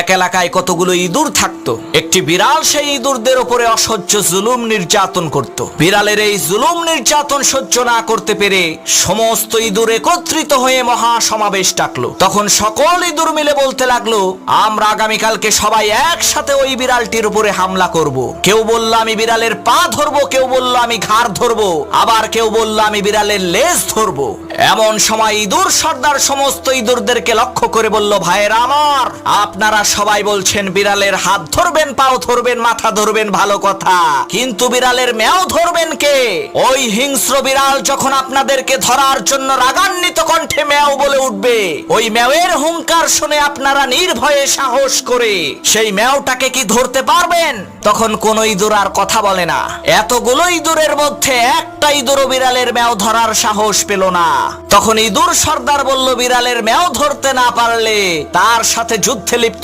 এক এলাকায় কতগুলো ইঁদুর থাকতো। একটি বিড়াল সেই ইঁদুরদের উপরে অসহ্য জুলুম নির্যাতন করত। বিড়ালের এই জুলুম নির্যাতন সহ্য না করতে পেরে সমস্ত ইঁদুর একত্রিত হয়ে মহা সমাবেশ ডাকলো। তখন সকল ইঁদুর মিলে বলতে লাগলো, আমরা আগামীকালকে সবাই একসাথে ওই বিড়ালটির উপরে হামলা করব। কেউ বলল আমি বিড়ালের পা ধরবো, কেউ বলল আমি ঘাড় ধরবো, আবার কেউ বলল আমি বিড়ালের লেজ ধরবো। এমন সময় ইঁদুর সর্দার সমস্ত ইঁদুরদেরকে লক্ষ্য করে বলল, ভাইয়েরা আমার, আপনারা সবাই বলছেন বিড়ালের হাত ধরবেন, পাও ধরবেন, মাথা ধরবেন, ভালো কথা, কিন্তু বিড়ালের ম্যাও ধরবেন কে? ওই হিংস্র বিড়াল যখন আপনাদেরকে ধরার জন্য রাগান্বিত কণ্ঠে ম্যাও বলে উঠবে, ওই ম্যাওয়ের হুঙ্কার শুনে আপনারা নির্ভয়ে সাহস করে সেই ম্যাওটাকে কি ধরতে পারবেন? তখন কোন ইঁদুর আর কথা বলে না। এতগুলো ইঁদুরের মধ্যে একটা ইঁদুরও বিড়ালের ম্যাও ধরার সাহস পেল না। তখন ইঁদুর সর্দার বলল, বিড়ালের ম্যাও ধরতে না পারলে তার সাথে যুদ্ধে লিপ্ত